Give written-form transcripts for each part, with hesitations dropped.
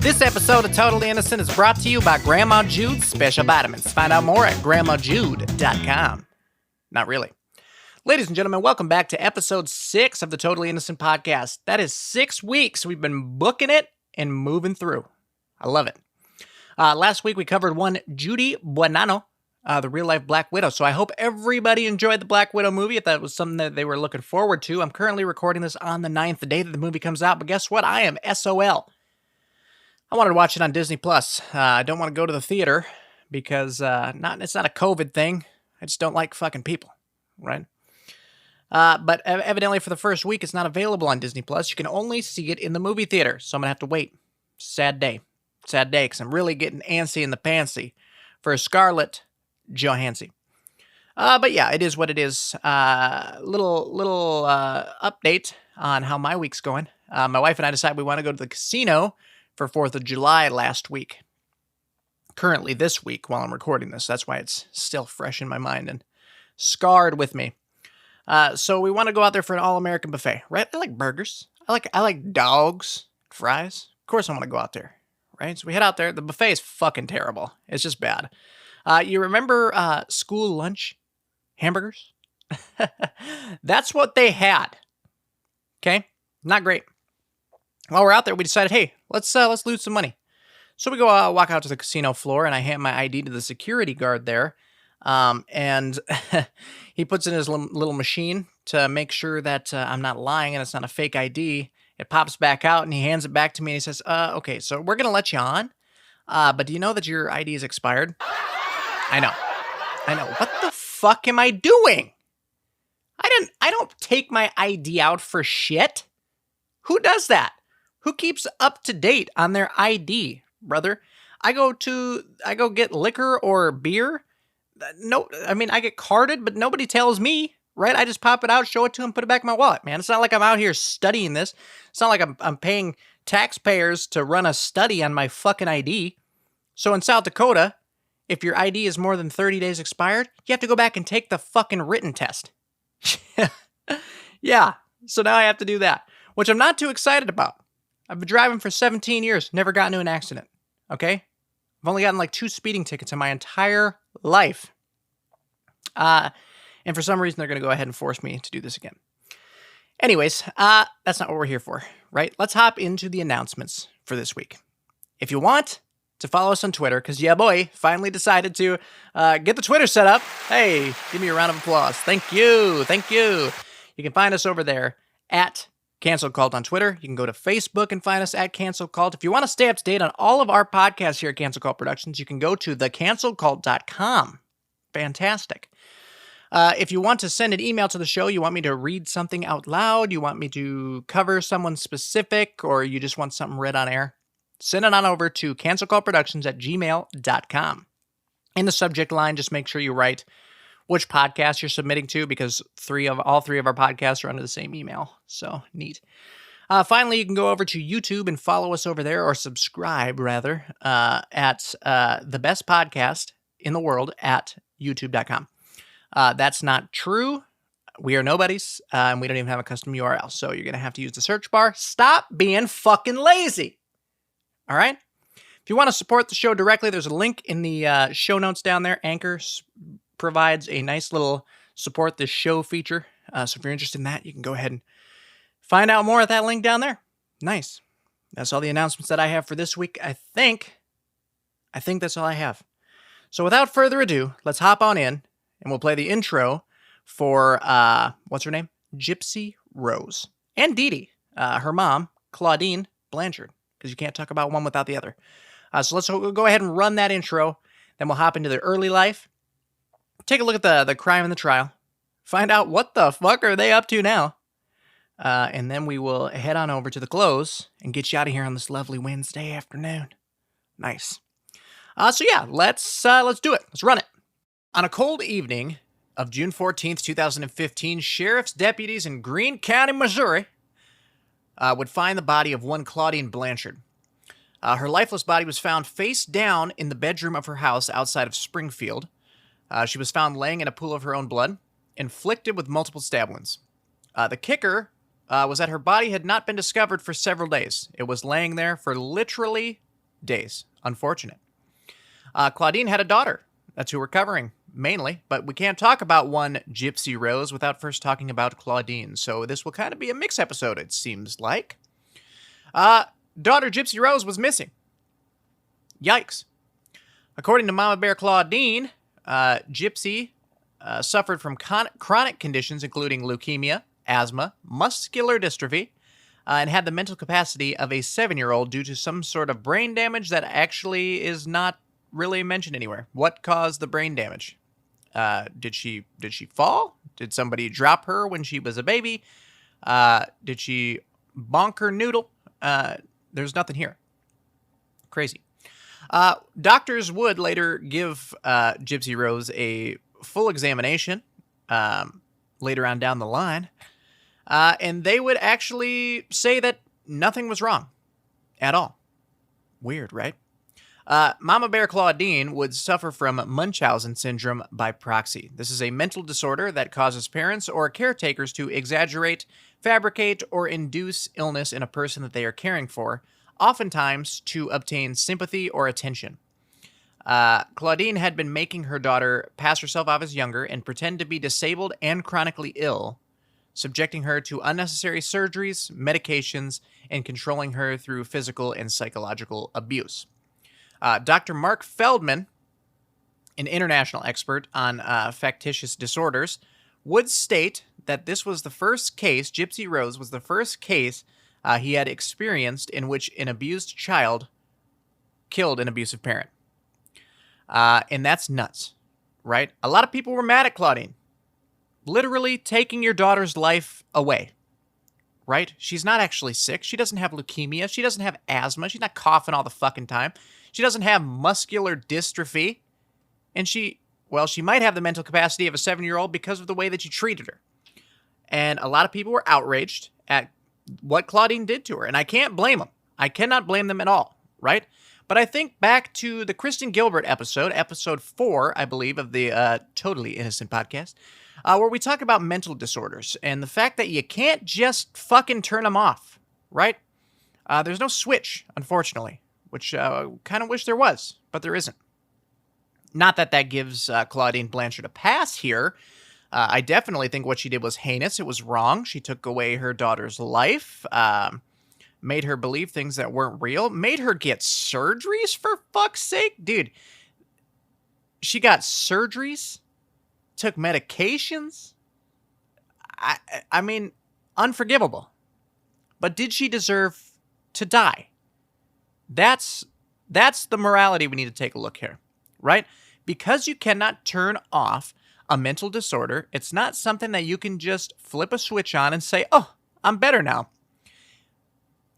This episode of Totally Innocent is brought to you by Grandma Jude's Special Vitamins. Find out more at grandmajude.com. Not really. Ladies and gentlemen, welcome back to episode 6 of the Totally Innocent podcast. That is 6 weeks we've been booking it and moving through. I love it. Last week we covered one Judy Buonanno, the real-life Black Widow. So I hope everybody enjoyed the Black Widow movie, if that was something that they were looking forward to. I'm currently recording this on the 9th, the day that the movie comes out. But guess what? I am SOL. I wanted to watch it on Disney+. I don't want to go to the theater because it's not a COVID thing. I just don't like fucking people, right? But evidently for the first week, it's not available on Disney+. You can only see it in the movie theater, so I'm going to have to wait. Sad day, because I'm really getting antsy in the pantsy for Scarlett Johansson. But yeah, it is what it is. Little update on how my week's going. My wife and I decided we want to go to the casino for 4th of July last week. Currently this week while I'm recording this. That's why it's still fresh in my mind and scarred with me. So we want to go out there for an all-American buffet, right? I like burgers. I like dogs, fries. Of course I want to go out there, right? So we head out there. The buffet is fucking terrible. It's just bad. You remember school lunch hamburgers? That's what they had. Okay? Not great. While we're out there, we decided, hey, let's loot some money. So we go walk out to the casino floor, and I hand my ID to the security guard there. And he puts in his little machine to make sure that I'm not lying and it's not a fake ID. It pops back out, and he hands it back to me, and he says, okay, so we're going to let you on, but do you know that your ID is expired? I know. What the fuck am I doing? I don't take my ID out for shit. Who does that? Who keeps up to date on their ID, brother? I go get liquor or beer. No, I mean, I get carded, but nobody tells me, right? I just pop it out, show it to him, put it back in my wallet, man. It's not like I'm out here studying this. It's not like I'm paying taxpayers to run a study on my fucking ID. So in South Dakota, if your ID is more than 30 days expired, you have to go back and take the fucking written test. Yeah, so now I have to do that, which I'm not too excited about. I've been driving for 17 years, never got into an accident, okay? I've only gotten like 2 speeding tickets in my entire life. And for some reason, they're going to go ahead and force me to do this again. Anyways, that's not what we're here for, right? Let's hop into the announcements for this week. If you want to follow us on Twitter, because yeah, boy, finally decided to get the Twitter set up. Hey, give me a round of applause. Thank you. You can find us over there at Cancel Cult on Twitter. You can go to Facebook and find us at Cancel Cult. If you want to stay up to date on all of our podcasts here at Cancel Cult Productions, you can go to thecancelcult.com. Fantastic. If you want to send an email to the show, you want me to read something out loud, you want me to cover someone specific, or you just want something read on air, send it on over to cancelcultproductions@gmail.com. In the subject line, just make sure you write which podcast you're submitting to, because all three of our podcasts are under the same email. So neat. Finally, you can go over to YouTube and follow us over there, or subscribe rather, at the best podcast in the world at youtube.com. That's not true. We are nobodies, and we don't even have a custom URL. So you're going to have to use the search bar. Stop being fucking lazy. All right? If you want to support the show directly, there's a link in the show notes down there. Anchor provides a nice little support this show feature. So if you're interested in that, you can go ahead and find out more at that link down there. Nice. That's all the announcements that I have for this week. I think that's all I have. So without further ado, let's hop on in, and we'll play the intro for, what's her name? Gypsy Rose. And Dee Dee, her mom, Claudine Blanchard, because you can't talk about one without the other. So let's go ahead and run that intro. Then we'll hop into the early life. Take a look at the crime and the trial. Find out what the fuck are they up to now. And then we will head on over to the close and get you out of here on this lovely Wednesday afternoon. Nice. So yeah, let's do it. Let's run it. On a cold evening of June 14th, 2015, sheriff's deputies in Greene County, Missouri, would find the body of one Claudine Blanchard. Her lifeless body was found face down in the bedroom of her house outside of Springfield. She was found laying in a pool of her own blood, inflicted with multiple stab wounds. The kicker was that her body had not been discovered for several days. It was laying there for literally days. Unfortunate. Claudine had a daughter. That's who we're covering, mainly. But we can't talk about one Gypsy Rose without first talking about Claudine. So this will kind of be a mix episode, it seems like. Daughter Gypsy Rose was missing. Yikes. According to Mama Bear Claudine, Gypsy suffered from chronic conditions including leukemia, asthma, muscular dystrophy, and had the mental capacity of a 7-year-old due to some sort of brain damage that actually is not really mentioned anywhere. What caused the brain damage? Did she fall? Did somebody drop her when she was a baby? Did she bonk her noodle? There's nothing here. Crazy. Doctors would later give Gypsy Rose a full examination later on down the line, and they would actually say that nothing was wrong at all. Weird, right? Mama Bear Claudine would suffer from Munchausen Syndrome by proxy. This is a mental disorder that causes parents or caretakers to exaggerate, fabricate, or induce illness in a person that they are caring for, oftentimes to obtain sympathy or attention. Claudine had been making her daughter pass herself off as younger and pretend to be disabled and chronically ill, subjecting her to unnecessary surgeries, medications, and controlling her through physical and psychological abuse. Dr. Mark Feldman, an international expert on factitious disorders, would state that this was the first case, Gypsy Rose was the first case he had experienced in which an abused child killed an abusive parent. And that's nuts, right? A lot of people were mad at Claudine. Literally taking your daughter's life away, right? She's not actually sick. She doesn't have leukemia. She doesn't have asthma. She's not coughing all the fucking time. She doesn't have muscular dystrophy. And she might have the mental capacity of a 7-year-old because of the way that you treated her. And a lot of people were outraged at what Claudine did to her. And I can't blame them. I cannot blame them at all, right? But I think back to the Kristen Gilbert episode 4, I believe, of the Totally Innocent podcast, where we talk about mental disorders and the fact that you can't just fucking turn them off, right? There's no switch, unfortunately, which kind of wish there was, but there isn't. Not that that gives Claudine Blanchard a pass here. I definitely think what she did was heinous. It was wrong. She took away her daughter's life, made her believe things that weren't real, made her get surgeries, for fuck's sake. Dude, she got surgeries, took medications. I mean, unforgivable. But did she deserve to die? That's the morality we need to take a look here, right? Because you cannot turn off a mental disorder, it's not something that you can just flip a switch on and say, oh, I'm better now.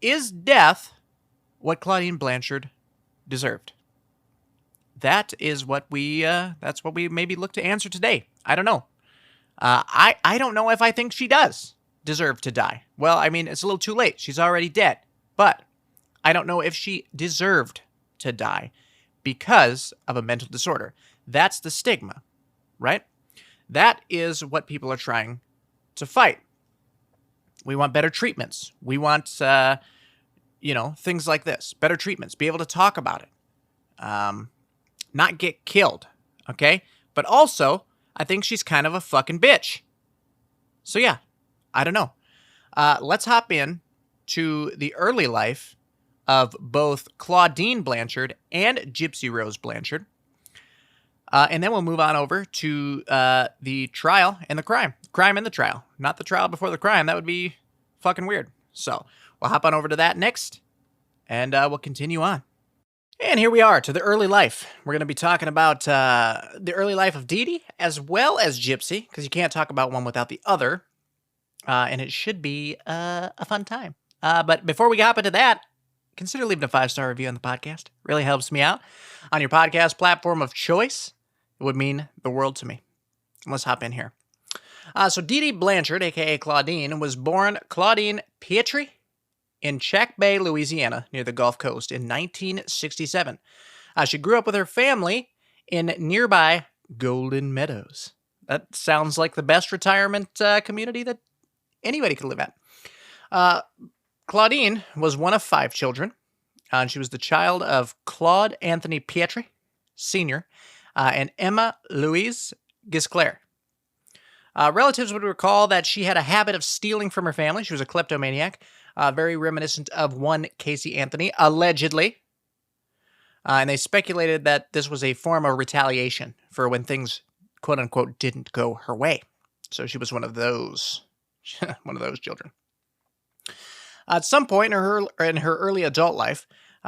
Is death what Claudine Blanchard deserved? That is what that's what we maybe look to answer today. I don't know. I don't know if I think she does deserve to die. Well, I mean, it's a little too late. She's already dead. But I don't know if she deserved to die because of a mental disorder. That's the stigma, right? That is what people are trying to fight. We want better treatments. We want, things like this. Better treatments. Be able to talk about it. Not get killed, okay? But also, I think she's kind of a fucking bitch. So yeah, I don't know. Let's hop in to the early life of both Claudine Blanchard and Gypsy Rose Blanchard. And then we'll move on over to the trial and the crime. Crime and the trial. Not the trial before the crime. That would be fucking weird. So we'll hop on over to that next, and we'll continue on. And here we are to the early life. We're going to be talking about the early life of Dede as well as Gypsy, because you can't talk about one without the other. And it should be a fun time. But before we hop into that, consider leaving a 5-star review on the podcast. Really helps me out. On your podcast platform of choice, it would mean the world to me. Let's hop in here. So Dede Blanchard, a.k.a. Claudine, was born Claudine Pietri in Chack Bay, Louisiana, near the Gulf Coast in 1967. She grew up with her family in nearby Golden Meadows. That sounds like the best retirement community that anybody could live at. Claudine was one of 5 children. And she was the child of Claude Anthony Pietri, Sr., and Emma Louise Gisclair. Relatives would recall that she had a habit of stealing from her family. She was a kleptomaniac, very reminiscent of one Casey Anthony, allegedly. And they speculated that this was a form of retaliation for when things, quote unquote, didn't go her way. So she was one of those children. At some point in her early adult life,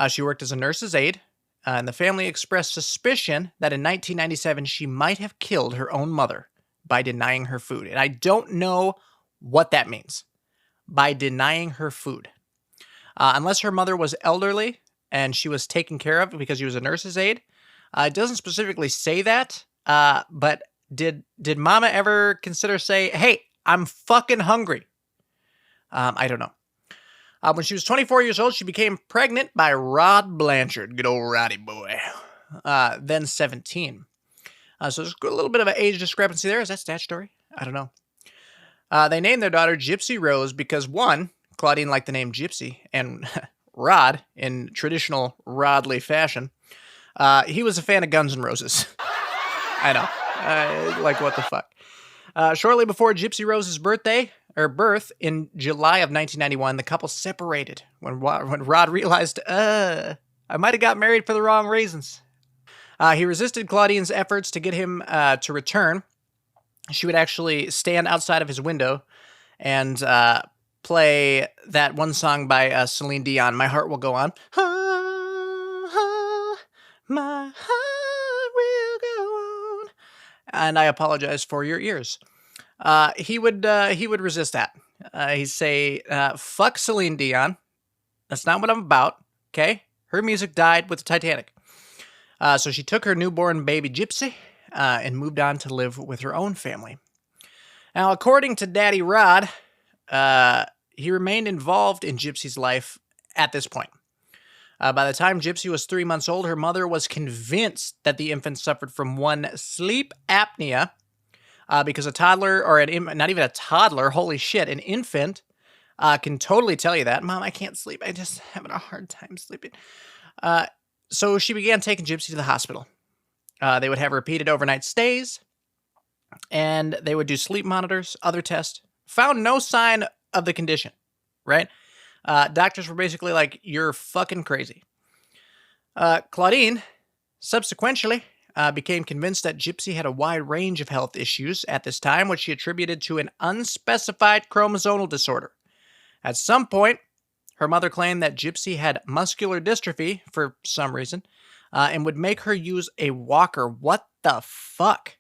she worked as a nurse's aide, and the family expressed suspicion that in 1997 she might have killed her own mother by denying her food. And I don't know what that means, by denying her food. Unless her mother was elderly and she was taken care of because she was a nurse's aide. It doesn't specifically say that, but did Mama ever consider say, hey, I'm fucking hungry? I don't know. When she was 24 years old, she became pregnant by Rod Blanchard, good old Roddy boy, then 17. So there's a little bit of an age discrepancy there. Is that statutory? I don't know. They named their daughter Gypsy Rose because, one, Claudine liked the name Gypsy, and Rod, in traditional Rodley fashion, he was a fan of Guns N' Roses. I know. Like, what the fuck? Shortly before Gypsy Rose's birth in July of 1991, the couple separated when Rod realized, I might have got married for the wrong reasons. He resisted Claudine's efforts to get him to return. She would actually stand outside of his window and play that one song by Celine Dion, My Heart Will Go On. My heart will go on. And I apologize for your ears. He would resist that. He'd say, fuck Celine Dion. That's not what I'm about, okay? Her music died with the Titanic. So she took her newborn baby Gypsy and moved on to live with her own family. Now, according to Daddy Rod, he remained involved in Gypsy's life at this point. By the time Gypsy was 3 months old, her mother was convinced that the infant suffered from one sleep apnea because a toddler, or not even a toddler, holy shit, an infant can totally tell you that. Mom, I can't sleep. I'm just having a hard time sleeping. So she began taking Gypsy to the hospital. They would have repeated overnight stays, and they would do sleep monitors, other tests. Found no sign of the condition, right? Doctors were basically like, you're fucking crazy. Claudine subsequently became convinced that Gypsy had a wide range of health issues at this time, which she attributed to an unspecified chromosomal disorder. At some point, her mother claimed that Gypsy had muscular dystrophy for some reason, and would make her use a walker. What the fuck?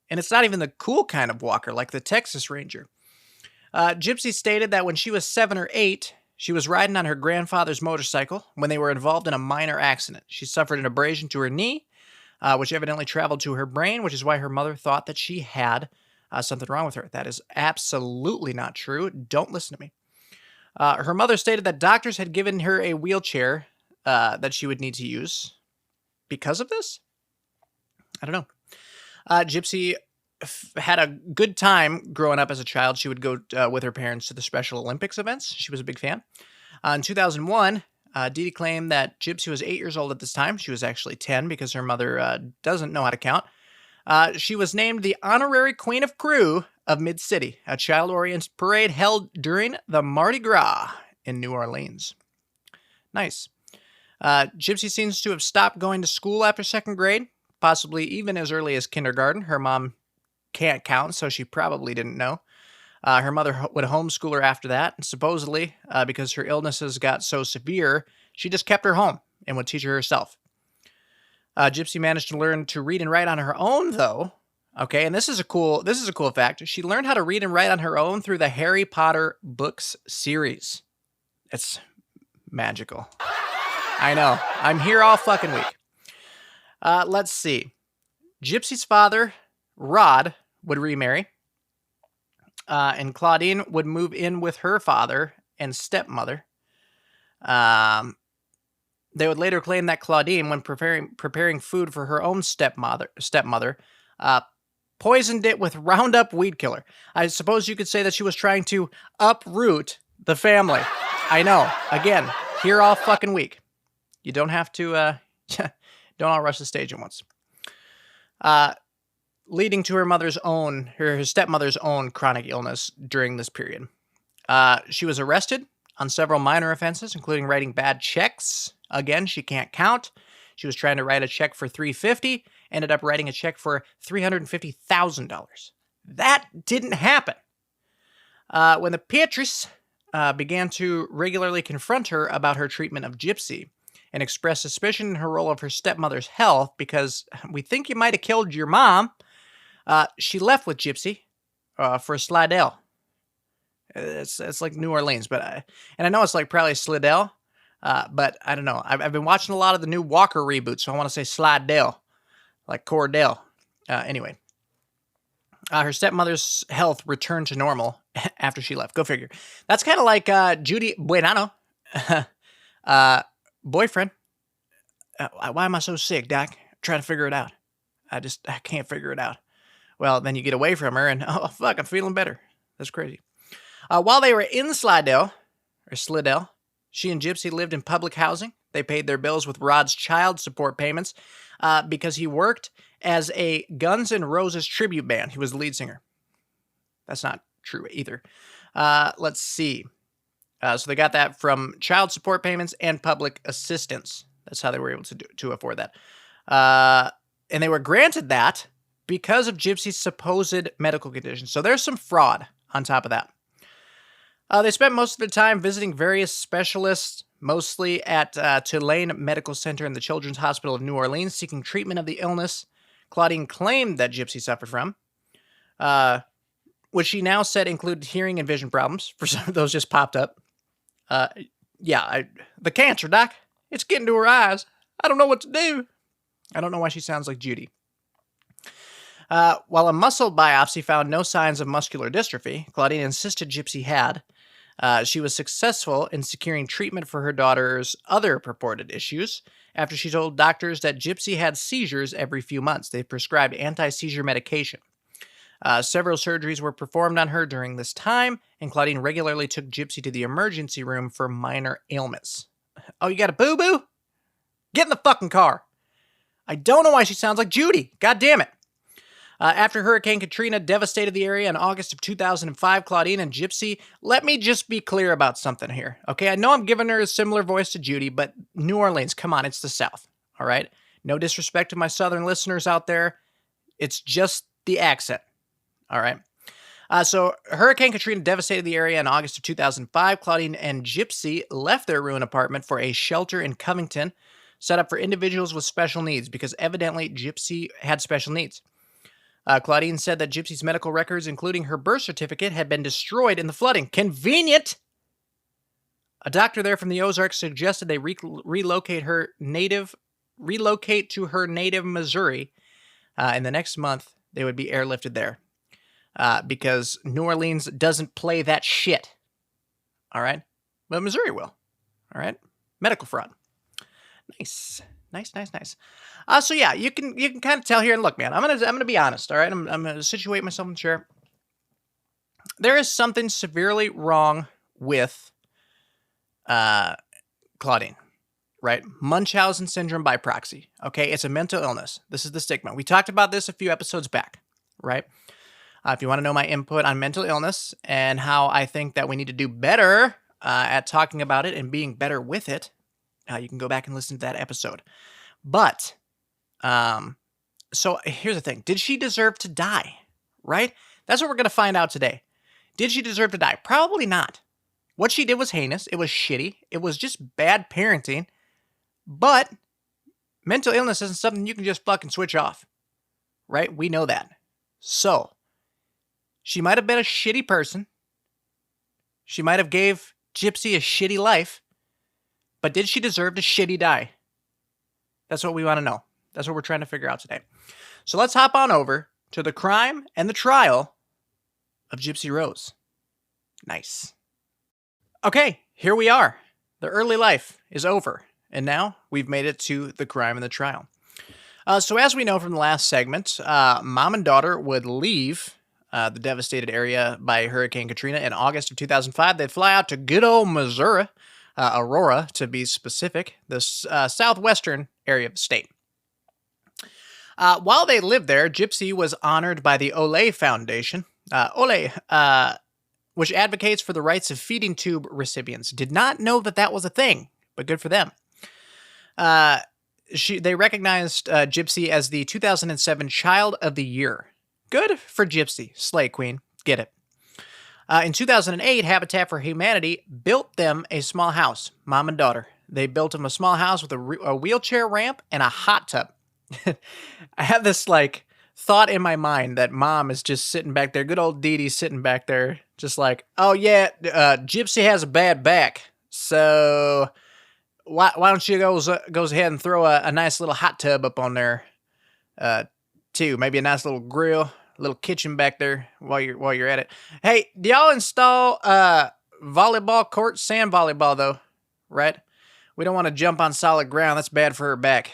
And it's not even the cool kind of walker, like the Texas Ranger. Gypsy stated that when she was 7 or 8, she was riding on her grandfather's motorcycle when they were involved in a minor accident. She suffered an abrasion to her knee, which evidently traveled to her brain, which is why her mother thought that she had something wrong with her. That is absolutely not true. Don't listen to me. Her mother stated that doctors had given her a wheelchair that she would need to use because of this. I don't know. Gypsy had a good time growing up as a child. She would go with her parents to the Special Olympics events. She was a big fan. In 2001, Dede claimed that Gypsy was 8 years old at this time. She was actually 10 because her mother doesn't know how to count. She was named the Honorary Queen of Crew of Mid-City, a child-oriented parade held during the Mardi Gras in New Orleans. Nice. Gypsy seems to have stopped going to school after 2nd grade, possibly even as early as kindergarten. Her mom can't count, so she probably didn't know. Her mother would homeschool her after that, and supposedly, because her illnesses got so severe, she just kept her home and would teach her herself. Gypsy managed to learn to read and write on her own, though. Okay, and this is a cool fact. She learned how to read and write on her own through the Harry Potter books series. It's magical. I know. I'm here all fucking week. Let's see. Gypsy's father, Rod, would remarry. And Claudine would move in with her father and stepmother. They would later claim that Claudine, when preparing food for her own stepmother, poisoned it with Roundup weed killer. I suppose you could say that she was trying to uproot the family. I know. Again, here all fucking week. You don't have to, don't all rush the stage at once. Leading to her stepmother's own chronic illness during this period. She was arrested on several minor offenses, including writing bad checks. Again, she can't count. She was trying to write a check for $350, ended up writing a check for $350,000. That didn't happen. When the Beatrice began to regularly confront her about her treatment of Gypsy and express suspicion in her role of her stepmother's health because we think you might have killed your mom, she left with Gypsy for Slidell. It's like New Orleans, but and I know it's like probably Slidell, but I don't know. I've been watching a lot of the new Walker reboots, so I want to say Slidell, like Cordell. Anyway, her stepmother's health returned to normal after she left. Go figure. That's kind of like Judy Buenano, boyfriend. Why am I so sick, Doc? I'm trying to figure it out. I can't figure it out. Well, then you get away from her and, oh, fuck, I'm feeling better. That's crazy. While they were in Slidell, she and Gypsy lived in public housing. They paid their bills with Rod's child support payments because he worked as a Guns N' Roses tribute band. He was the lead singer. That's not true either. Let's see. So they got that from child support payments and public assistance. That's how they were able to afford that. And they were granted that because of Gypsy's supposed medical conditions. So there's some fraud on top of that. They spent most of their time visiting various specialists, mostly at Tulane Medical Center and the Children's Hospital of New Orleans, seeking treatment of the illness Claudine claimed that Gypsy suffered from, which she now said included hearing and vision problems. For some of those just popped up. The cancer, Doc. It's getting to her eyes. I don't know what to do. I don't know why she sounds like Judy. While a muscle biopsy found no signs of muscular dystrophy, Claudine insisted Gypsy had. She was successful in securing treatment for her daughter's other purported issues after she told doctors that Gypsy had seizures every few months. They prescribed anti-seizure medication. Several surgeries were performed on her during this time, and Claudine regularly took Gypsy to the emergency room for minor ailments. Oh, you got a boo-boo? Get in the fucking car. I don't know why she sounds like Judy. God damn it. After Hurricane Katrina devastated the area in August of 2005, Claudine and Gypsy, let me just be clear about something here, okay? I know I'm giving her a similar voice to Judy, but New Orleans, come on, it's the South, all right? No disrespect to my Southern listeners out there. It's just the accent, all right? So Hurricane Katrina devastated the area in August of 2005. Claudine and Gypsy left their ruined apartment for a shelter in Covington, set up for individuals with special needs, because evidently Gypsy had special needs. Claudine said that Gypsy's medical records, including her birth certificate, had been destroyed in the flooding. Convenient! A doctor there from the Ozarks suggested they relocate to her native Missouri. In the next month, they would be airlifted there. Because New Orleans doesn't play that shit. All right? But Missouri will. All right? Medical fraud. Nice. So yeah, you can kind of tell here, and look, man, I'm gonna be honest, all right? I'm gonna situate myself in the chair. There is something severely wrong with Claudine, right? Munchausen Syndrome by proxy, okay? It's a mental illness. This is the stigma. We talked about this a few episodes back, right? If you want to know my input on mental illness and how I think that we need to do better at talking about it and being better with it, you can go back and listen to that episode. But, so here's the thing. Did she deserve to die? Right? That's what we're going to find out today. Did she deserve to die? Probably not. What she did was heinous. It was shitty. It was just bad parenting. But mental illness isn't something you can just fucking switch off. Right? We know that. So, she might have been a shitty person. She might have gave Gypsy a shitty life. But did she deserve to shitty die? That's what we want to know. That's what we're trying to figure out today. So let's hop on over to the crime and the trial of Gypsy Rose. Nice. Okay, here we are. The early life is over. And now we've made it to the crime and the trial. So as we know from the last segment, mom and daughter would leave the devastated area by Hurricane Katrina in August of 2005. They'd fly out to good old Missouri Aurora to be specific, the southwestern area of the state. While they lived there, Gypsy was honored by the Ole Foundation, which advocates for the rights of feeding tube recipients. Did not know that was a thing, but good for them. They recognized Gypsy as the 2007 Child of the Year. Good for Gypsy, Slay Queen. Get it. In 2008, Habitat for Humanity built them a small house, mom and daughter. They built them a small house with a wheelchair ramp and a hot tub. I have this thought in my mind that mom is just sitting back there, good old Dee Dee sitting back there, just like, oh yeah, Gypsy has a bad back, so why don't you goes ahead and throw a nice little hot tub up on there, too, maybe a nice little grill, little kitchen back there while you're at it. Hey, do y'all install volleyball court, sand volleyball though, right? We don't want to jump on solid ground. That's bad for her back.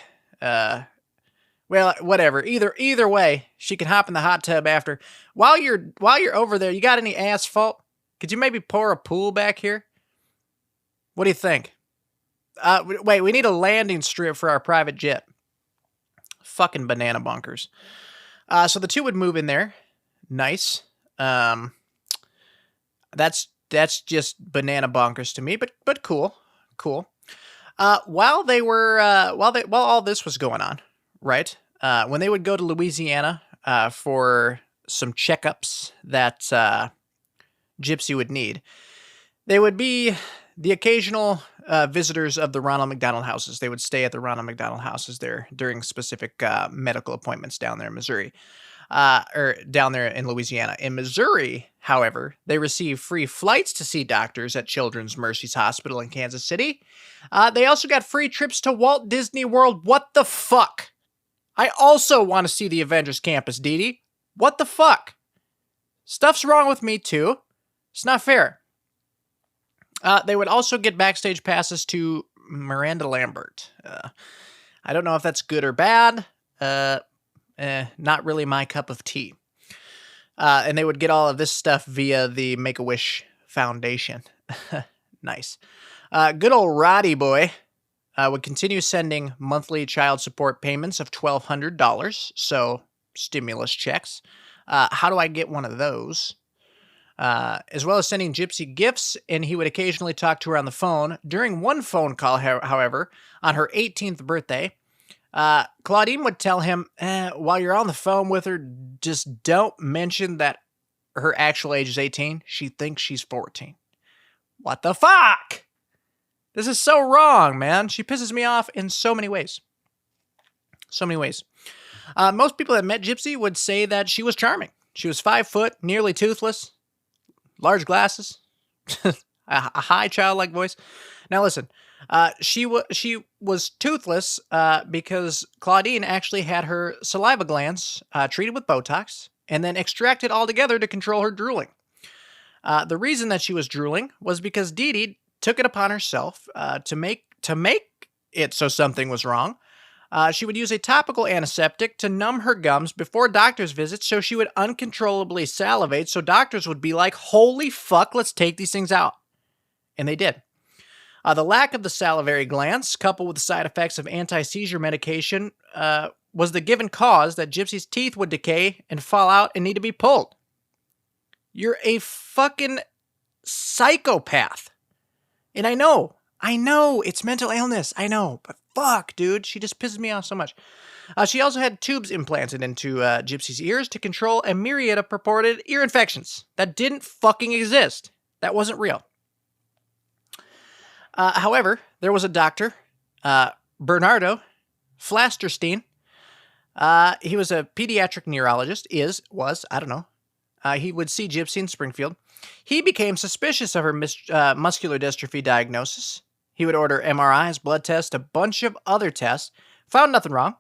Well, whatever. Either way, she can hop in the hot tub after. While you're over there, you got any asphalt? Could you maybe pour a pool back here? What do you think? Wait, we need a landing strip for our private jet. Fucking banana bonkers. So the two would move in there. Nice. That's just banana bonkers to me, but cool. While all this was going on, right? When they would go to Louisiana for some checkups that Gypsy would need, they would be the occasional visitors of the Ronald McDonald houses. They would stay at the Ronald McDonald houses there during specific medical appointments down there in Missouri, or down there in Louisiana. In Missouri, however, they receive free flights to see doctors at Children's Mercy's Hospital in Kansas City. They also got free trips to Walt Disney World. What the fuck? I also want to see the Avengers Campus, Dee Dee. What the fuck? Stuff's wrong with me, too. It's not fair. They would also get backstage passes to Miranda Lambert. I don't know if that's good or bad. Not really my cup of tea. And they would get all of this stuff via the Make-A-Wish Foundation. Nice. Good old Roddy boy would continue sending monthly child support payments of $1,200, so stimulus checks. How do I get one of those? As well as sending Gypsy gifts, and he would occasionally talk to her on the phone. During one phone call, however, on her 18th birthday, Claudine would tell him, while you're on the phone with her, just don't mention that her actual age is 18. She thinks she's 14. What the fuck? This is so wrong, man. She pisses me off in so many ways. Most people that met Gypsy would say that she was charming. She was 5 foot, nearly toothless, large glasses, a high childlike voice. Now listen, she was toothless because Claudine actually had her saliva glands treated with Botox and then extracted altogether to control her drooling. The reason that she was drooling was because Dede took it upon herself to make it so something was wrong. She would use a topical antiseptic to numb her gums before doctor's visits so she would uncontrollably salivate, so doctors would be like, holy fuck, let's take these things out. And they did. The lack of the salivary glands, coupled with the side effects of anti-seizure medication, was the given cause that Gypsy's teeth would decay and fall out and need to be pulled. You're a fucking psychopath. And I know, it's mental illness, I know, but fuck, dude, she just pisses me off so much. She also had tubes implanted into Gypsy's ears to control a myriad of purported ear infections that didn't fucking exist. That wasn't real. However, there was a doctor, Bernardo Flasterstein. He was a pediatric neurologist, I don't know. He would see Gypsy in Springfield. He became suspicious of her muscular dystrophy diagnosis. He would order MRIs, blood tests, a bunch of other tests. Found nothing wrong.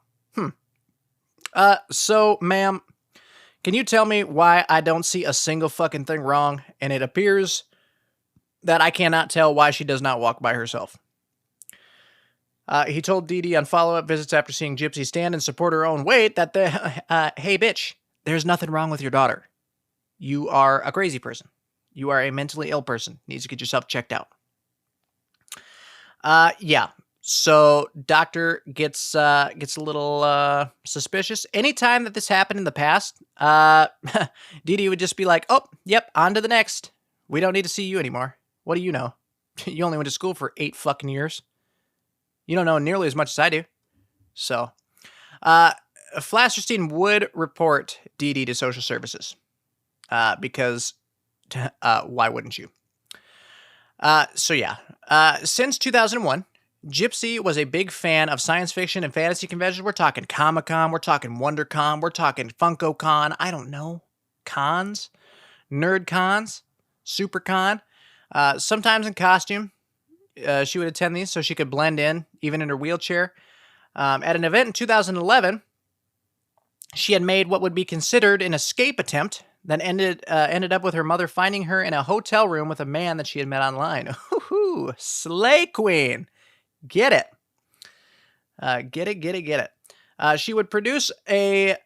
So, ma'am, can you tell me why I don't see a single fucking thing wrong? And it appears that I cannot tell why she does not walk by herself. He told Dede on follow-up visits after seeing Gypsy stand and support her own weight that hey, bitch, there's nothing wrong with your daughter. You are a crazy person. You are a mentally ill person. Needs to get yourself checked out. Yeah. So doctor gets a little suspicious. Anytime that this happened in the past, Dede would just be like, "Oh, yep, on to the next. We don't need to see you anymore. What do you know? You only went to school for 8 fucking years. You don't know nearly as much as I do." So, Flasterstein would report Dede to social services because why wouldn't you? Since 2001, Gypsy was a big fan of science fiction and fantasy conventions. We're talking Comic-Con, we're talking WonderCon, we're talking FunkoCon, I don't know, cons, nerd cons, SuperCon. Sometimes in costume, she would attend these so she could blend in, even in her wheelchair. At an event in 2011, she had made what would be considered an escape attempt that ended up with her mother finding her in a hotel room with a man that she had met online. Ooh, slay queen. Get it. Get it. She would produce a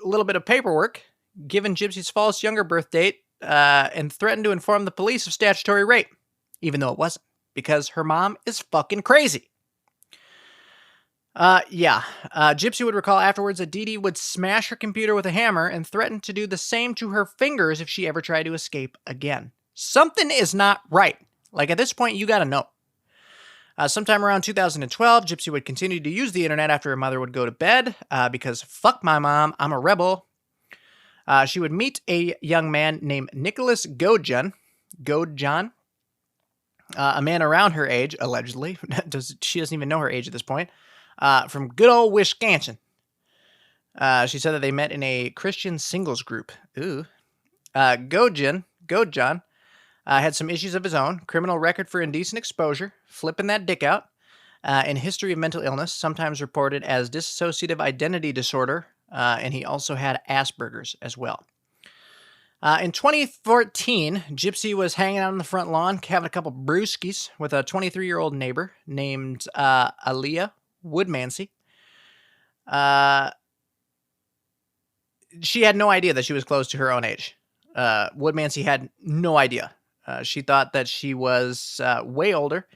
little bit of paperwork, given Gypsy's false younger birth date, and threatened to inform the police of statutory rape, even though it wasn't, because her mom is fucking crazy. Gypsy would recall afterwards that Dede would smash her computer with a hammer and threaten to do the same to her fingers if she ever tried to escape again. Something is not right. Like, at this point, you gotta know. Sometime around 2012, Gypsy would continue to use the internet after her mother would go to bed, because fuck my mom, I'm a rebel. She would meet a young man named Nicholas Godjan, a man around her age, allegedly. She doesn't even know her age at this point. From good old Wisconsin. She said that they met in a Christian singles group. Ooh. Godjan had some issues of his own, criminal record for indecent exposure, flipping that dick out, and history of mental illness, sometimes reported as dissociative identity disorder, and he also had Asperger's as well. In 2014, Gypsy was hanging out on the front lawn, having a couple brewskis with a 23-year-old neighbor named Aaliyah Woodmansey. She had no idea that she was close to her own age. Woodmansey had no idea. She thought that she was way older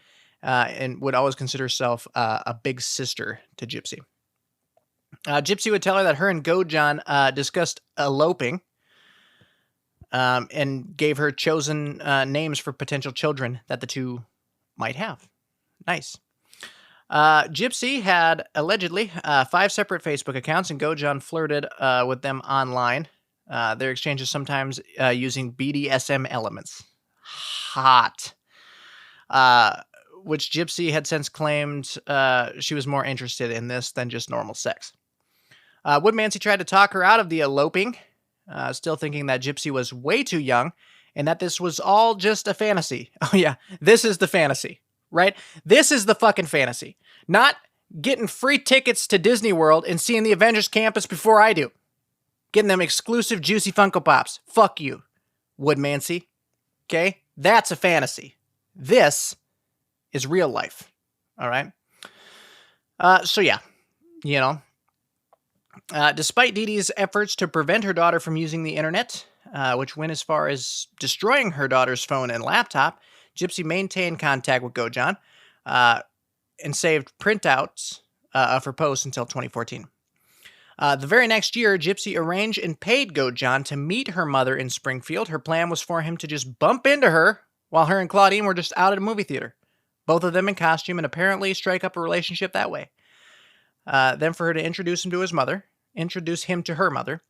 and would always consider herself a big sister to Gypsy. Gypsy would tell her that her and Godjan discussed eloping and gave her chosen names for potential children that the two might have. Nice. Gypsy had allegedly 5 separate Facebook accounts, and Godjan flirted with them online. Their exchanges sometimes using BDSM elements. Hot. Which Gypsy had since claimed she was more interested in this than just normal sex. Woodmansey tried to talk her out of the eloping, still thinking that Gypsy was way too young and that this was all just a fantasy. Oh yeah, this is the fantasy, right? This is the fucking fantasy. Not getting free tickets to Disney World and seeing the Avengers campus before I do. Getting them exclusive juicy Funko Pops. Fuck you, Woodmansey. Okay? That's a fantasy. This is real life. All right? Despite Dee Dee's efforts to prevent her daughter from using the internet, which went as far as destroying her daughter's phone and laptop, Gypsy maintained contact with Godjan and saved printouts of her posts until 2014. The very next year, Gypsy arranged and paid Godjan to meet her mother in Springfield. Her plan was for him to just bump into her while her and Claudine were just out at a movie theater, both of them in costume, and apparently strike up a relationship that way. Then for her to introduce him to her mother.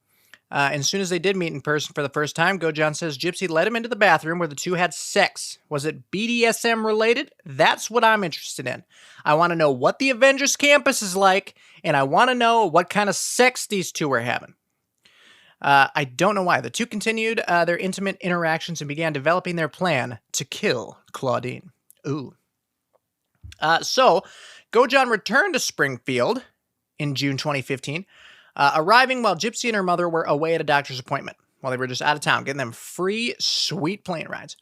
And as soon as they did meet in person for the first time, Godjan says Gypsy led him into the bathroom where the two had sex. Was it BDSM related? That's what I'm interested in. I want to know what the Avengers campus is like, and I want to know what kind of sex these two were having. I don't know why. The two continued their intimate interactions and began developing their plan to kill Claudine. Ooh. So, Godjan returned to Springfield in June 2015, arriving while Gypsy and her mother were away at a doctor's appointment, while they were just out of town, getting them free, sweet plane rides.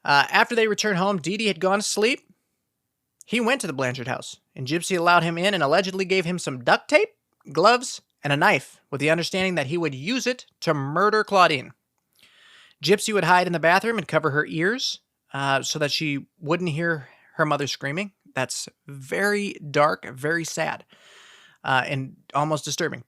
After they returned home, Dede had gone to sleep. He went to the Blanchard house, and Gypsy allowed him in and allegedly gave him some duct tape, gloves, and a knife, with the understanding that he would use it to murder Claudine. Gypsy would hide in the bathroom and cover her ears so that she wouldn't hear her mother screaming. That's very dark, very sad, and almost disturbing.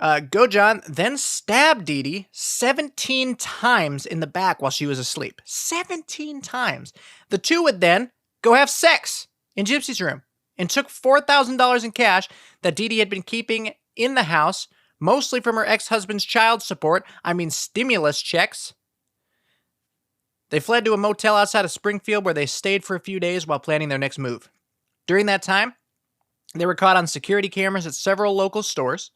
Gojan then stabbed Dee Dee 17 times in the back while she was asleep. 17 times. The two would then go have sex in Gypsy's room and took $4,000 in cash that Dee Dee had been keeping in the house, mostly from her ex-husband's child support, stimulus checks. They fled to a motel outside of Springfield where they stayed for a few days while planning their next move. During that time, they were caught on security cameras at several local stores.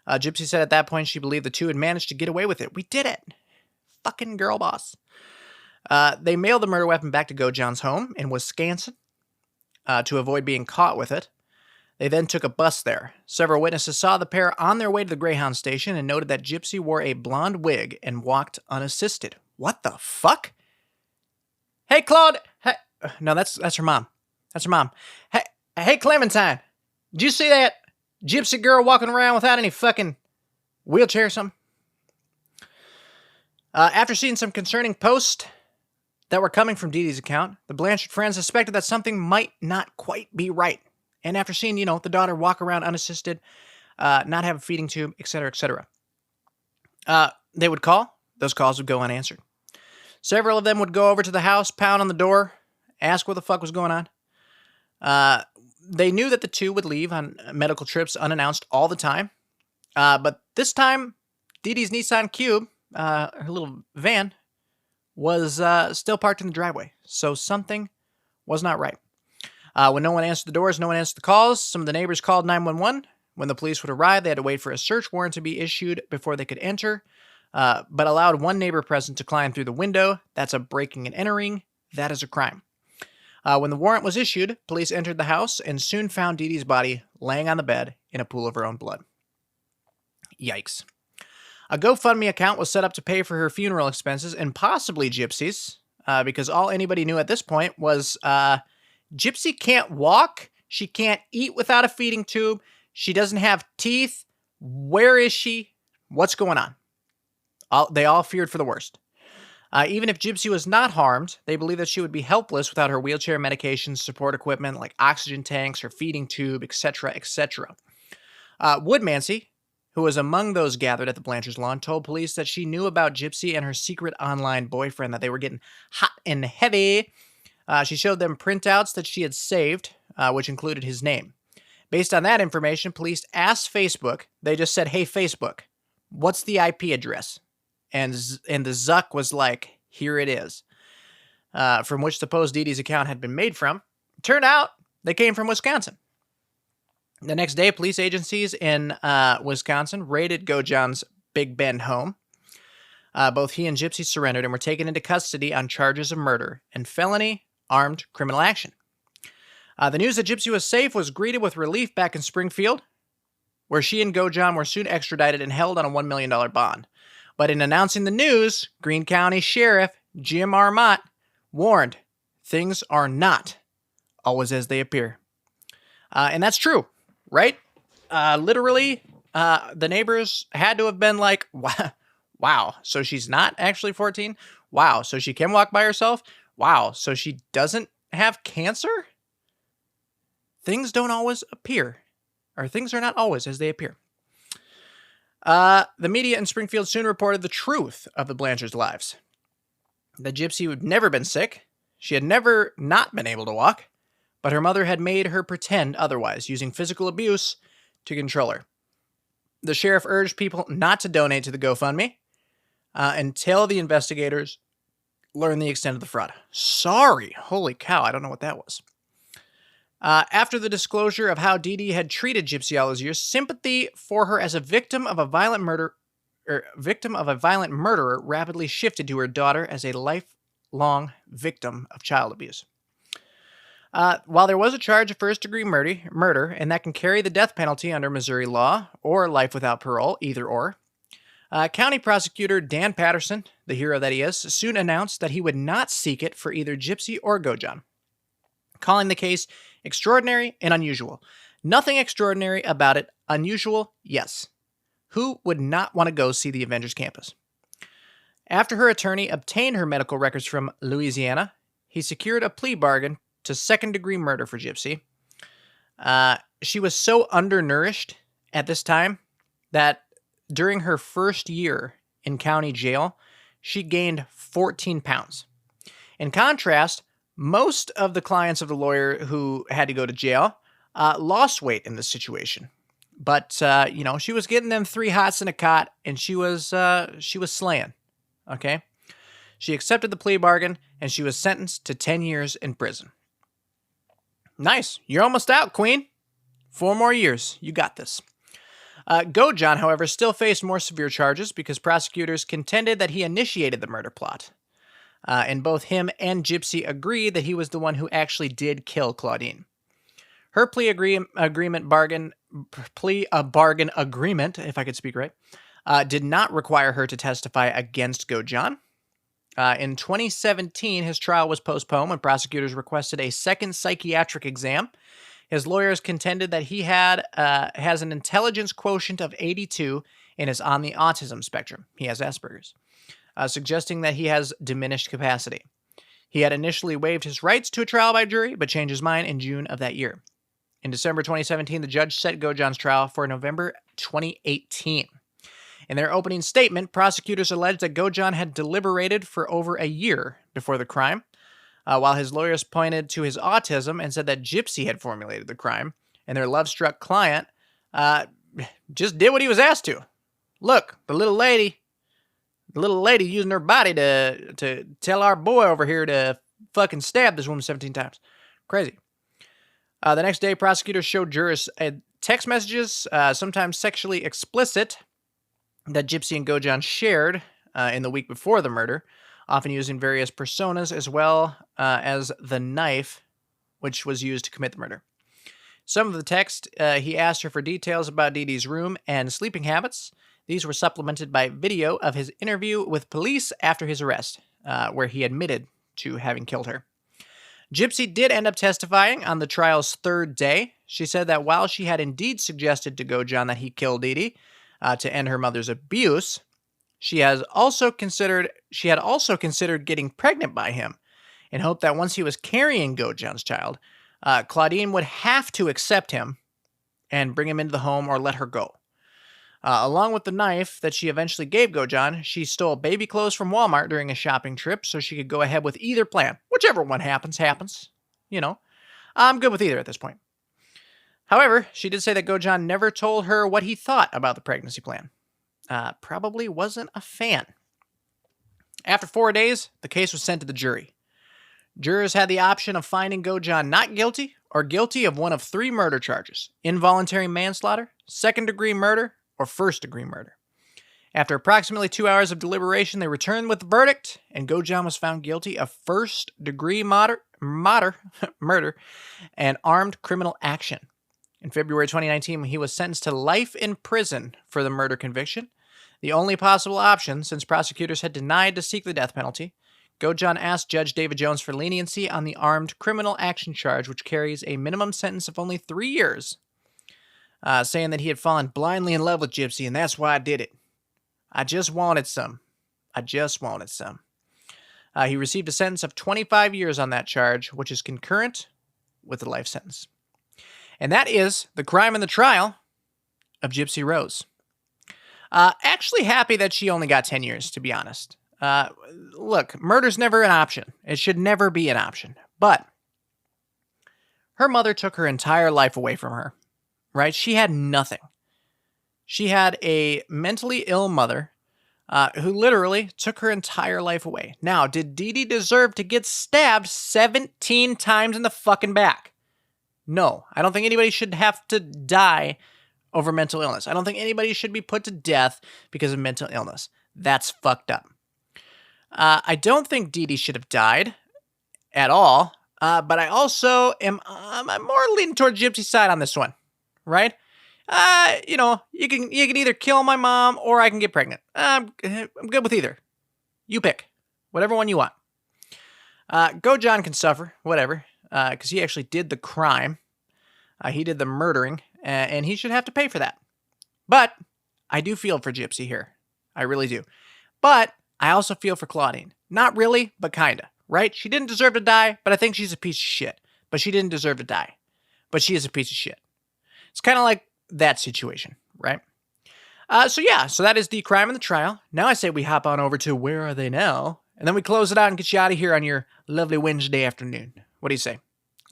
Gypsy said at that point she believed the two had managed to get away with it. We did it. Fucking girl boss. They mailed the murder weapon back to Gojan's home in Wisconsin to avoid being caught with it. They then took a bus there. Several witnesses saw the pair on their way to the Greyhound station and noted that Gypsy wore a blonde wig and walked unassisted. What the fuck? Hey, Claude. Hey. No, that's her mom. That's her mom. Hey, Clementine. Did you see that Gypsy girl walking around without any fucking wheelchair or something? After seeing some concerning posts that were coming from Dee Dee's account, the Blanchard friends suspected that something might not quite be right. And after seeing, the daughter walk around unassisted, not have a feeding tube, etc., etc., they would call. Those calls would go unanswered. Several of them would go over to the house, pound on the door, ask what the fuck was going on. They knew that the two would leave on medical trips unannounced all the time. But this time, Dee Dee's Nissan Cube, her little van, was still parked in the driveway. So something was not right. When no one answered the doors, no one answered the calls. Some of the neighbors called 911. When the police would arrive, they had to wait for a search warrant to be issued before they could enter, but allowed one neighbor present to climb through the window. That's a breaking and entering. That is a crime. When the warrant was issued, police entered the house and soon found Dee Dee's body laying on the bed in a pool of her own blood. Yikes. A GoFundMe account was set up to pay for her funeral expenses and possibly Gypsy's, because all anybody knew at this point was Gypsy can't walk, she can't eat without a feeding tube, she doesn't have teeth. Where is she? What's going on? They all feared for the worst. Even if Gypsy was not harmed, they believed that she would be helpless without her wheelchair, medications, support equipment like oxygen tanks, her feeding tube, etc., etc. Woodmansey, who was among those gathered at the Blanchard's lawn, told police that she knew about Gypsy and her secret online boyfriend, that they were getting hot and heavy. She showed them printouts that she had saved, which included his name. Based on that information, police asked Facebook. They just said, "Hey, Facebook, what's the IP address?" And the Zuck was like, "Here it is," from which supposed Dee Dee's account had been made from. Turned out they came from Wisconsin. The next day, police agencies in Wisconsin raided Gojan's Big Bend home. Both he and Gypsy surrendered and were taken into custody on charges of murder and felony armed criminal action. The news that Gypsy was safe was greeted with relief back in Springfield, where she and Gojan were soon extradited and held on a $1 million bond. But in announcing the news, Greene County Sheriff Jim Armott warned, things are not always as they appear. And that's true, right? Literally, the neighbors had to have been like, wow, so she's not actually 14? Wow, so she can walk by herself? Wow, so she doesn't have cancer? Things don't always appear, or things are not always as they appear. The media in Springfield soon reported the truth of the Blanchards' lives. That Gypsy had never been sick, she had never not been able to walk, but her mother had made her pretend otherwise, using physical abuse to control her. The sheriff urged people not to donate to the GoFundMe until the investigators learn the extent of the fraud. Sorry, holy cow, I don't know what that was. After the disclosure of how Dee Dee had treated Gypsy all those years, sympathy for her as a victim of a violent murderer rapidly shifted to her daughter as a lifelong victim of child abuse. While there was a charge of first-degree murder, and that can carry the death penalty under Missouri law, or life without parole, either or, County Prosecutor Dan Patterson, the hero that he is, soon announced that he would not seek it for either Gypsy or Gojan, calling the case extraordinary and unusual. Nothing extraordinary about it. Unusual, yes. Who would not want to go see the Avengers campus? After her attorney obtained her medical records from Louisiana, he secured a plea bargain to second-degree murder for Gypsy. She was so undernourished at this time that during her first year in county jail, she gained 14 pounds. In contrast, most of the clients of the lawyer who had to go to jail lost weight in this situation. But, she was getting them 3 hots in a cot, and she was slaying, okay? She accepted the plea bargain, and she was sentenced to 10 years in prison. Nice. You're almost out, Queen. 4 more years. You got this. Gojan, however, still faced more severe charges because prosecutors contended that he initiated the murder plot. And both him and Gypsy agreed that he was the one who actually did kill Claudine. Her plea bargain agreement, if I could speak right, did not require her to testify against Gojan. In 2017, his trial was postponed when prosecutors requested a second psychiatric exam. His lawyers contended that he has an intelligence quotient of 82 and is on the autism spectrum. He has Asperger's, suggesting that he has diminished capacity. He had initially waived his rights to a trial by jury, but changed his mind in June of that year. In December 2017, the judge set Gojan's trial for November 2018. In their opening statement, prosecutors alleged that Gojan had deliberated for over a year before the crime, while his lawyers pointed to his autism and said that Gypsy had formulated the crime, and their love-struck client just did what he was asked to. Look, the little lady using her body to tell our boy over here to fucking stab this woman 17 times. Crazy. The next day, prosecutors showed jurors text messages, sometimes sexually explicit, that Gypsy and Gojan shared in the week before the murder, often using various personas as well as the knife, which was used to commit the murder. Some of the text, he asked her for details about Dee Dee's room and sleeping habits. These were supplemented by video of his interview with police after his arrest, where he admitted to having killed her. Gypsy did end up testifying on the trial's 3rd day. She said that while she had indeed suggested to Gojan that he kill Dee Dee to end her mother's abuse, she had also considered getting pregnant by him in hope that once he was carrying Gojan's child, Claudine would have to accept him and bring him into the home or let her go. Along with the knife that she eventually gave Gojan, she stole baby clothes from Walmart during a shopping trip so she could go ahead with either plan. Whichever one happens. I'm good with either at this point. However, she did say that Gojan never told her what he thought about the pregnancy plan. Probably wasn't a fan. After 4 days, the case was sent to the jury. Jurors had the option of finding Gojan not guilty or guilty of one of 3 murder charges: involuntary manslaughter, second-degree murder, or first-degree murder. After approximately 2 hours of deliberation, they returned with the verdict, and Gojan was found guilty of first-degree murder and armed criminal action. In February 2019, he was sentenced to life in prison for the murder conviction, the only possible option since prosecutors had denied to seek the death penalty. Gojan asked Judge David Jones for leniency on the armed criminal action charge, which carries a minimum sentence of only 3 years, saying that he had fallen blindly in love with Gypsy, and that's why I did it. I just wanted some. He received a sentence of 25 years on that charge, which is concurrent with the life sentence. And that is the crime and the trial of Gypsy Rose. Actually happy that she only got 10 years, to be honest. Look, murder's never an option. It should never be an option. But her mother took her entire life away from her, right? She had nothing. She had a mentally ill mother who literally took her entire life away. Now, did Dee Dee deserve to get stabbed 17 times in the fucking back? No, I don't think anybody should have to die over mental illness. I don't think anybody should be put to death because of mental illness. That's fucked up. I don't think Dee Dee should have died at all, but I also I'm more leaning toward Gypsy's side on this one, right? You can either kill my mom or I can get pregnant. I'm good with either. You pick. Whatever one you want. Gojan can suffer, whatever, because he actually did the crime. He did the murdering, and he should have to pay for that. But I do feel for Gypsy here. I really do. But I also feel for Claudine. Not really, but kinda, right? She didn't deserve to die, but I think she's a piece of shit. but she didn't deserve to die. But she is a piece of shit. It's kind of like that situation, right? So that is the crime and the trial. Now I say we hop on over to Where Are They Now? And then we close it out and get you out of here on your lovely Wednesday afternoon. What do you say?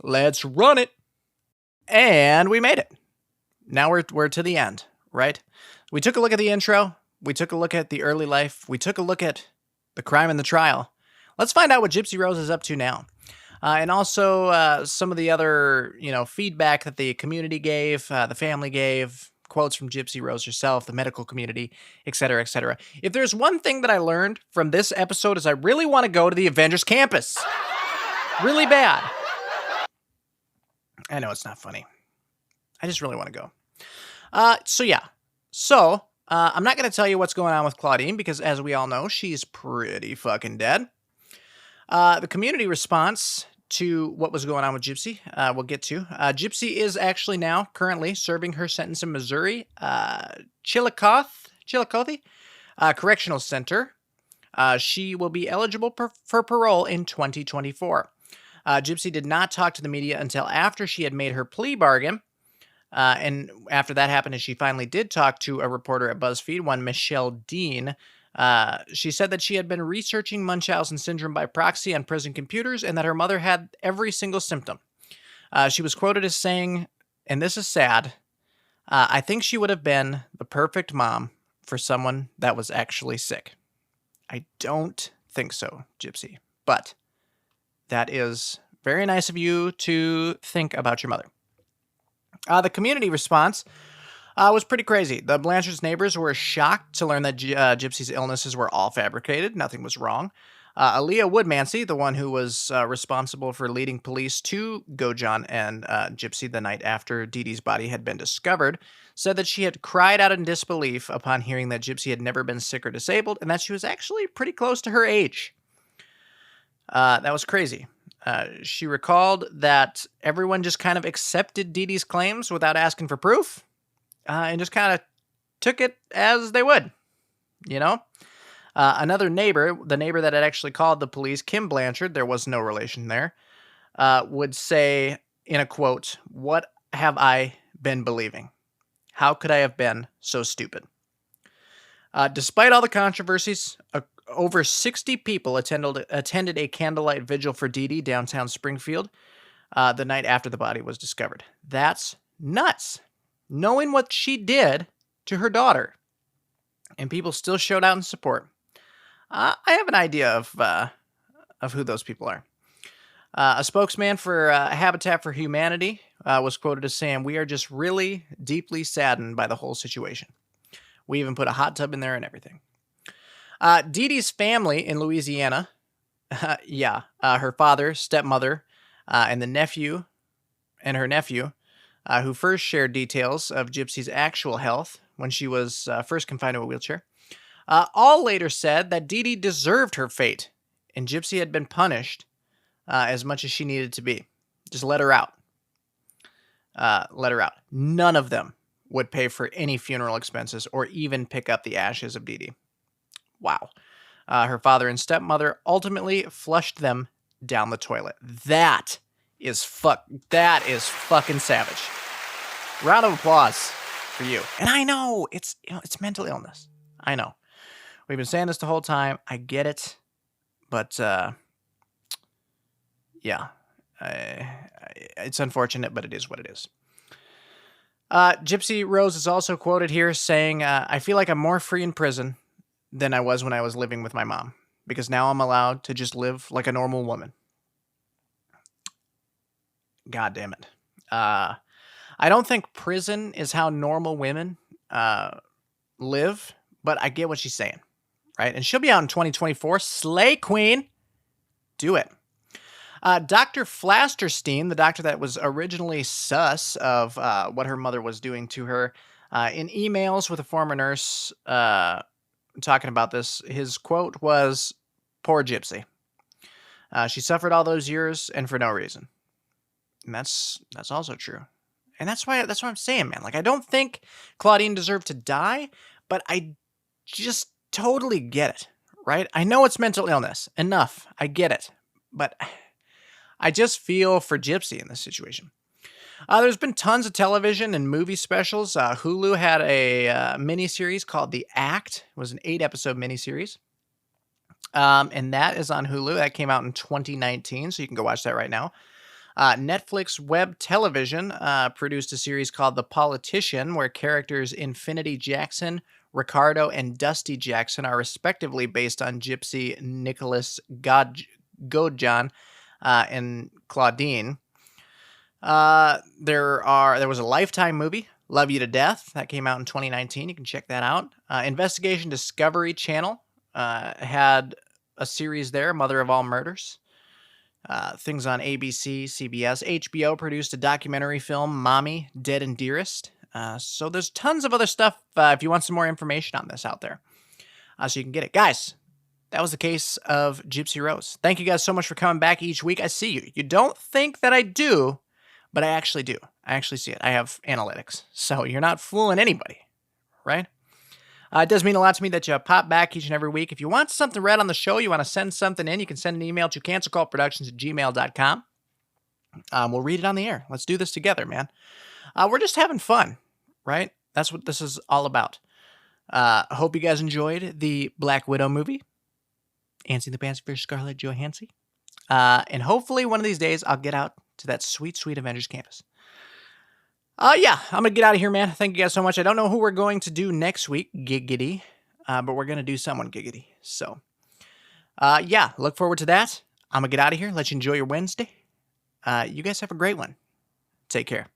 Let's run it. And we made it. Now we're to the end, right? We took a look at the intro. We took a look at the early life. We took a look at the crime and the trial. Let's find out what Gypsy Rose is up to now. And also some of the other, feedback that the community gave, the family gave, quotes from Gypsy Rose herself, the medical community, etc., etc. If there's one thing that I learned from this episode is I really want to go to the Avengers campus. Really bad. I know it's not funny. I just really want to go. So I'm not going to tell you what's going on with Claudine because, as we all know, she's pretty fucking dead. The community response to what was going on with Gypsy, we'll get to. Gypsy is actually now currently serving her sentence in Missouri, Chillicothe Correctional Center. She will be eligible for parole in 2024. Gypsy did not talk to the media until after she had made her plea bargain. And after that happened, and she finally did talk to a reporter at BuzzFeed, one Michelle Dean. She said that she had been researching Munchausen Syndrome by proxy on prison computers and that her mother had every single symptom. She was quoted as saying, and this is sad, I think she would have been the perfect mom for someone that was actually sick. I don't think so, Gypsy, but that is very nice of you to think about your mother. The community response was pretty crazy. The Blanchard's neighbors were shocked to learn that Gypsy's illnesses were all fabricated. Nothing was wrong. Aaliyah Woodmansey, the one who was responsible for leading police to Gojan and Gypsy the night after Dede's body had been discovered, said that she had cried out in disbelief upon hearing that Gypsy had never been sick or disabled and that she was actually pretty close to her age. That was crazy. She recalled that everyone just kind of accepted Dede's claims without asking for proof, and just kind of took it as they would, Another neighbor, the neighbor that had actually called the police, Kim Blanchard, there was no relation there, would say in a quote, "What have I been believing? How could I have been so stupid?" Despite all the controversies, over 60 people attended a candlelight vigil for Dede downtown Springfield the night after the body was discovered. That's nuts. Knowing what she did to her daughter, and people still showed out in support. I have an idea of who those people are. A spokesman for Habitat for Humanity was quoted as saying, "We are just really deeply saddened by the whole situation. We even put a hot tub in there and everything." Dede's family in Louisiana, her father, stepmother, and her nephew, who first shared details of Gypsy's actual health when she was first confined to a wheelchair, all later said that Dede deserved her fate, and Gypsy had been punished as much as she needed to be. Just let her out. None of them would pay for any funeral expenses or even pick up the ashes of Dede. Wow. Her father and stepmother ultimately flushed them down the toilet. That is fucking savage. Round of applause for you. And I know it's mental illness. I know. We've been saying this the whole time. I get it. But it's unfortunate, but it is what it is. Gypsy Rose is also quoted here saying, "I feel like I'm more free in prison than I was when I was living with my mom, because now I'm allowed to just live like a normal woman." God damn it. I don't think prison is how normal women live, but I get what she's saying, right? And she'll be out in 2024. Slay Queen. Do it. Dr. Flasterstein, the doctor that was originally sus of what her mother was doing to her, in emails with a former nurse talking about this, his quote was, "Poor Gypsy. She suffered all those years and for no reason." And that's also true. And that's what I'm saying, man. Like, I don't think Claudine deserved to die, but I just totally get it, right? I know it's mental illness. Enough. I get it. But I just feel for Gypsy in this situation. There's been tons of television and movie specials. Hulu had a miniseries called The Act. It was an 8-episode miniseries. And that is on Hulu. That came out in 2019, so you can go watch that right now. Netflix Web Television produced a series called The Politician, where characters Infinity Jackson, Ricardo, and Dusty Jackson are respectively based on Gypsy, Nicholas Godjan, and Claudine. There was a Lifetime movie, Love You to Death, that came out in 2019. You can check that out. Investigation Discovery Channel had a series there, Mother of All Murders. Things on ABC, CBS. HBO produced a documentary film, Mommy, Dead and Dearest. So there's tons of other stuff if you want some more information on this out there. So you can get it. Guys, that was the Case of Gypsy Rose. Thank you guys so much for coming back each week. I see you. You don't think that I do, but I actually do. I actually see it. I have analytics. So you're not fooling anybody, right? It does mean a lot to me that you pop back each and every week. If you want something read on the show, you want to send something in, you can send an email to cancelcallproductions@gmail.com. We'll read it on the air. Let's do this together, man. We're just having fun, right? That's what this is all about. I hope you guys enjoyed the Black Widow movie, Antsy the Pansy vs. Scarlett Johansson. And hopefully one of these days I'll get out to that sweet, sweet Avengers campus. Yeah, I'm going to get out of here, man. Thank you guys so much. I don't know who we're going to do next week, giggity, but we're going to do someone giggity. So, yeah, look forward to that. I'm going to get out of here, let you enjoy your Wednesday. You guys have a great one. Take care.